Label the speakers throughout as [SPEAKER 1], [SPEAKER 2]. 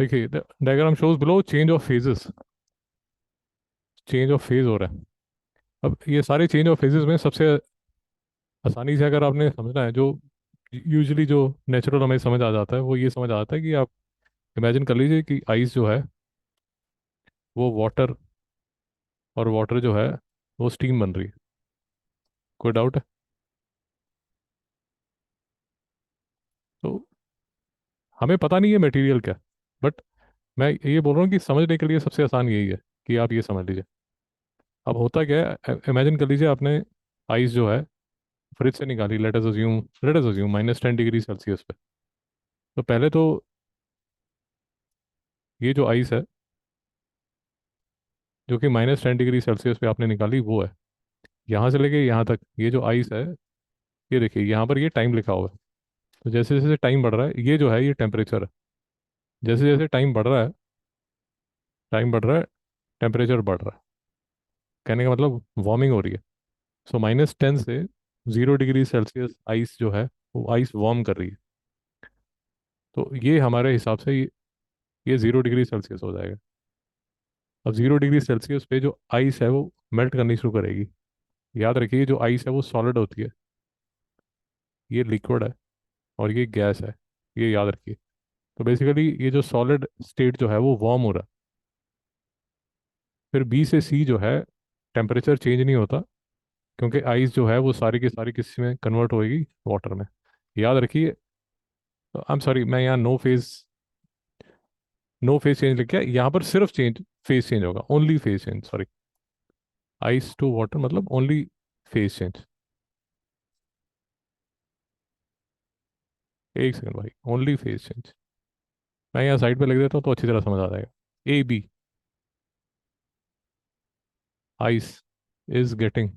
[SPEAKER 1] देखिए, diagram shows below change of phases. Change of phase हो रहा है। अब ये सारे चेंज ऑफ फेजेस में सबसे आसानी से अगर आपने समझना है, जो यूजुअली जो नेचुरल हमें समझ आ जाता है, वो ये समझ आ जाता है कि आप इमेजिन कर लीजिए कि आइस जो है वो वाटर, और वाटर जो है वो स्टीम बन रही है। कोई डाउट है? तो हमें पता नहीं है मटेरियल क्या, बट मैं ये बोल रहा हूँ कि समझने के लिए सबसे आसान यही है कि आप ये समझ लीजिए। अब होता क्या है, इमेजिन कर लीजिए आपने आइस जो है फ्रिज से निकाली, let us assume -10 degree Celsius पे। तो पहले तो ये जो आइस है जो कि -10 डिग्री सेल्सियस पे आपने निकाली, वो है यहाँ से लेके यहाँ तक। ये जो आइस है, ये देखिए यहाँ पर ये टाइम लिखा हुआ है। तो जैसे जैसे टाइम बढ़ रहा है, ये जो है ये टेम्परेचर है। जैसे जैसे टाइम बढ़ रहा है, टेम्परेचर बढ़ रहा है। कहने का मतलब वार्मिंग हो रही है। सो -10 से 0 डिग्री सेल्सियस आइस जो है वो आइस वार्म कर रही है। तो ये हमारे हिसाब से ये 0 डिग्री सेल्सियस हो जाएगा। अब 0 डिग्री सेल्सियस पे जो आइस है वो मेल्ट करनी शुरू करेगी। याद रखिए, जो आइस है वो सॉलिड होती है, ये लिक्विड है, और ये गैस है। ये याद रखिए। तो बेसिकली ये जो सॉलिड स्टेट जो है वो वार्म हो रहा है। फिर बी से सी जो है टेम्परेचर चेंज नहीं होता, क्योंकि आइस जो है वो सारी की सारी किस में कन्वर्ट होएगी, वाटर में। याद रखिए। आई एम सॉरी, मैं यहाँ नो फेज चेंज लिख के, यहाँ पर सिर्फ फेज चेंज होगा, only phase change, sorry. Ice to water मतलब ओनली फेज चेंज। एक सेकंड भाई, ओनली फेज चेंज। मैं यहाँ साइड पे लिख देता हूँ तो अच्छी तरह समझ आ जाएगा। A B, ice is getting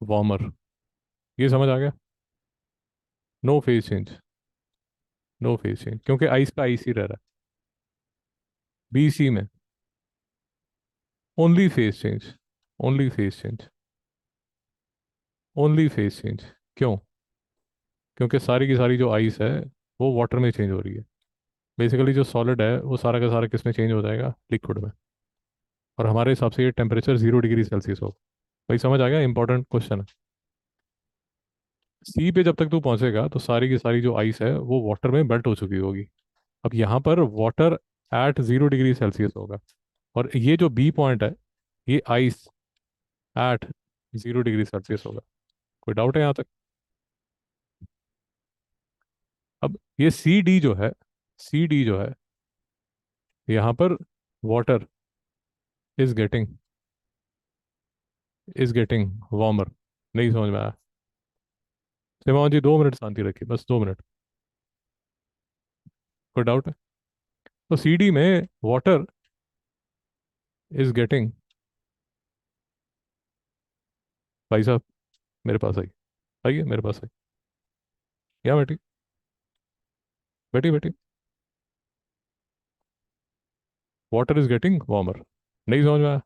[SPEAKER 1] warmer. ये समझ आ गया? No phase change, no phase change, क्योंकि आइस का आइस ही रह रहा है। बी सी में only phase change, only phase change, only phase change. क्यों? क्योंकि सारी की सारी जो आइस है वो वाटर में चेंज हो रही है। बेसिकली जो सॉलिड है वो सारा का सारा किस में चेंज हो जाएगा, लिक्विड में। और हमारे हिसाब से ये टेम्परेचर 0 डिग्री सेल्सियस होगा। भाई समझ आ गया? इंपॉर्टेंट क्वेश्चन है। सी पे जब तक तू पहुंचेगा तो सारी की सारी जो आइस है वो वाटर में मेल्ट हो चुकी होगी। अब यहाँ पर वाटर एट 0 डिग्री सेल्सियस होगा, और ये जो बी पॉइंट है ये आइस एट 0 डिग्री सेल्सियस होगा। कोई डाउट है यहाँ तक? अब ये सी डी जो है यहाँ पर वाटर इज गेटिंग वार्मर। नहीं समझ में आया? सिमाओ जी 2 मिनट शांति रखिए, बस 2 मिनट। कोई डाउट है? तो सी डी में वाटर इज गेटिंग, भाई साहब मेरे पास आई, आइए मेरे पास आई। यहाँ बैठी, बैठी बैठी। Water is getting warmer. नहीं समझ में आया?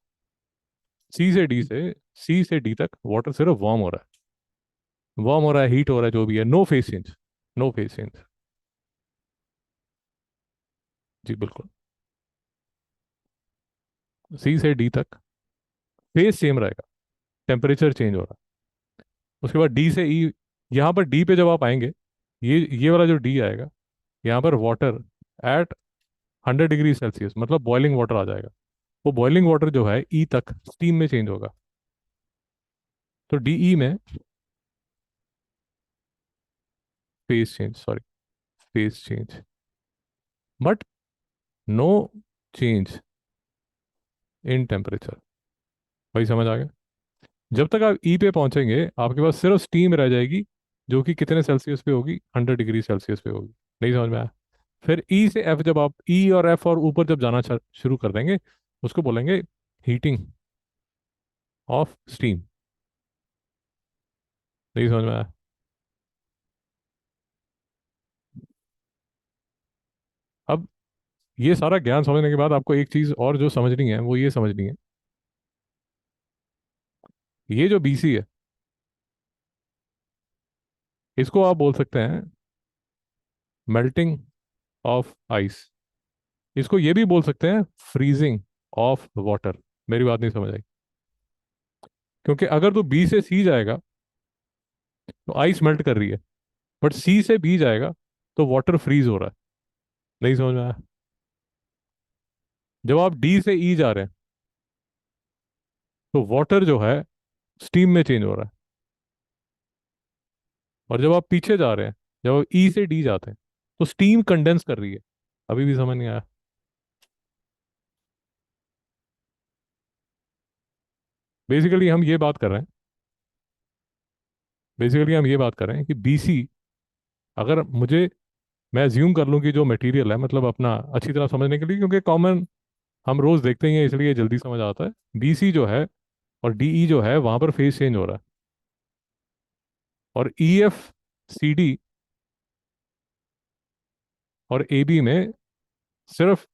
[SPEAKER 1] सी से डी से सी से डी तक वाटर सिर्फ वार्म हो रहा है, वार्म हो रहा है, हीट हो रहा है, जो भी है। No phase change, no phase change. जी बिल्कुल। सी से डी तक फेस सेम रहेगा, टेम्परेचर चेंज हो रहा है। उसके बाद डी से ई, यहाँ पर डी पे जब आप आएंगे, ये वाला जो डी आएगा, यहाँ पर वाटर एट 100 डिग्री सेल्सियस मतलब बॉइलिंग वाटर आ जाएगा। वो बॉइलिंग वाटर जो है ई तक स्टीम में चेंज होगा। तो डी ई में phase change, sorry, phase change, but no change in temperature. वही समझ आ गया? जब तक आप ई पे पहुंचेंगे आपके पास सिर्फ स्टीम रह जाएगी, जो कि कितने सेल्सियस पे होगी, 100 डिग्री सेल्सियस पे होगी। नहीं समझ में आया? फिर ई से एफ, जब आप ई और एफ और ऊपर जब जाना शुरू कर देंगे, उसको बोलेंगे हीटिंग ऑफ स्टीम। नहीं समझ में आया? अब ये सारा ज्ञान समझने के बाद आपको एक चीज और जो समझनी है वो ये समझनी है, ये जो बीसी है इसको आप बोल सकते हैं मेल्टिंग ऑफ आइस। इसको ये भी बोल सकते हैं फ्रीजिंग ऑफ वाटर। मेरी बात नहीं समझ आई? क्योंकि अगर तो बी से सी जाएगा तो आइस मेल्ट कर रही है, बट सी से बी जाएगा तो वाटर फ्रीज हो रहा है। नहीं समझ में आया? जब आप डी से ई जा रहे हैं तो वाटर जो है स्टीम में चेंज हो रहा है, और जब आप पीछे जा रहे हैं, जब आप ई से डी जाते हैं, तो स्टीम कंडेंस कर रही है। अभी भी समझ नहीं आया? बेसिकली हम ये बात कर रहे हैं बेसिकली हम ये बात कर रहे हैं कि बीसी, अगर मुझे, मैं अज्यूम कर लूँ कि जो मटेरियल है, मतलब अपना अच्छी तरह समझने के लिए, क्योंकि कॉमन हम रोज देखते ही हैं इसलिए जल्दी समझ आता है। बीसी जो है और डीई जो है वहां पर फेज चेंज हो रहा है, और ई एफ सी डी और ए बी में सिर्फ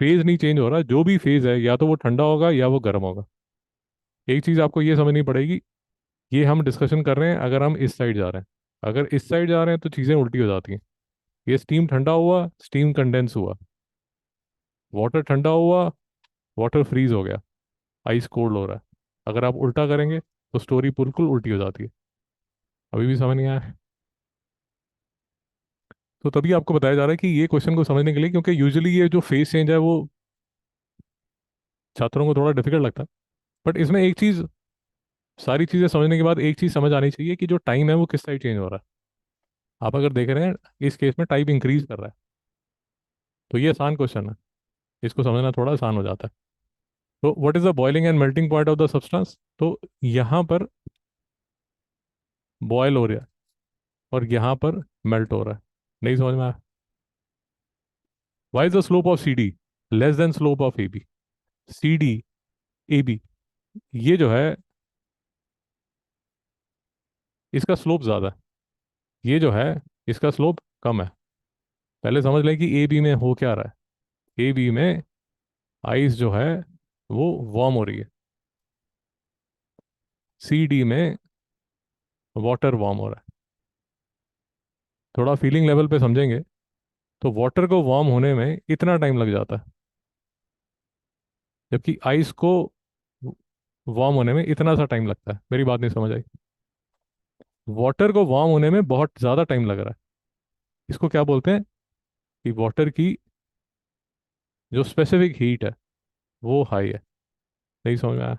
[SPEAKER 1] फेज नहीं चेंज हो रहा, जो भी फेज है या तो वो ठंडा होगा या वो गर्म होगा। एक चीज आपको ये समझनी पड़ेगी, ये हम डिस्कशन कर रहे हैं अगर हम इस साइड जा रहे हैं। अगर इस साइड जा रहे हैं तो चीज़ें उल्टी हो जाती हैं। ये स्टीम ठंडा हुआ, स्टीम कंडेंस हुआ, वाटर ठंडा हुआ, वाटर फ्रीज हो गया, आइस कोल्ड हो रहा है। अगर आप उल्टा करेंगे तो स्टोरी बिल्कुल उल्टी हो जाती है। अभी भी समझ नहीं आया? तो तभी आपको बताया जा रहा है कि ये क्वेश्चन को समझने के लिए, क्योंकि यूजुअली ये जो फेस चेंज है वो छात्रों को थोड़ा डिफिकल्ट लगता है, बट इसमें एक चीज़, सारी चीज़ें समझने के बाद एक चीज़ समझ आनी चाहिए कि जो टाइम है वो किस साइड चेंज हो रहा है। आप अगर देख रहे हैं इस केस में टाइम इंक्रीज कर रहा है, तो ये आसान क्वेश्चन है, इसको समझना थोड़ा आसान हो जाता है। तो what is the boiling and melting point of the substance? तो यहाँ पर बॉयल हो रहा है और यहाँ पर मेल्ट हो रहा है। नहीं समझ में आया? Why is the slope of C D less than slope of A B? C D A B, ये जो है इसका स्लोप ज़्यादा है, ये जो है इसका स्लोप कम है। पहले समझ लें कि ए बी में हो क्या रहा है। ए बी में आइस जो है वो वार्म हो रही है, सी डी में वाटर वार्म हो रहा है। थोड़ा फीलिंग लेवल पे समझेंगे तो वाटर को वार्म होने में इतना टाइम लग जाता है, जबकि आइस को वार्म होने में इतना सा टाइम लगता है। मेरी बात नहीं समझ आई? वाटर को वार्म होने में बहुत ज़्यादा टाइम लग रहा है। इसको क्या बोलते हैं कि वाटर की जो स्पेसिफिक हीट है वो हाई है। नहीं समझ में आया?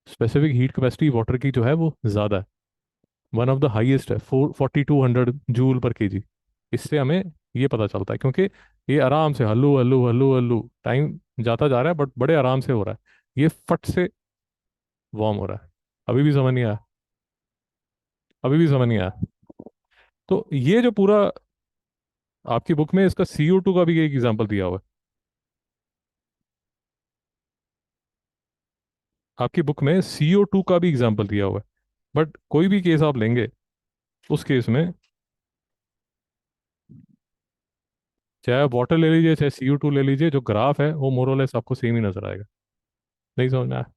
[SPEAKER 1] स्पेसिफिक हीट कैपेसिटी वाटर की जो है वो ज़्यादा है, वन ऑफ द हाईएस्ट है, 4200 जूल पर केजी। इससे हमें ये पता चलता है, क्योंकि ये आराम से हल्लू हल्लू हल्लू हल्लू टाइम जाता जा रहा है, बट बड़े आराम से हो रहा है, ये फट से वार्म हो रहा है। अभी भी समझ नहीं आया? अभी भी समझ नहीं आया? तो ये जो पूरा आपकी बुक में इसका CO2 का भी एक एग्जांपल दिया हुआ है। आपकी बुक में CO2 का भी एग्जांपल दिया हुआ है, बट कोई भी केस आप लेंगे उस केस में, चाहे आप वाटर ले लीजिए चाहे CO2 ले लीजिए, जो ग्राफ है वो मोरलेस आपको सेम ही नजर आएगा। नहीं समझ में आया?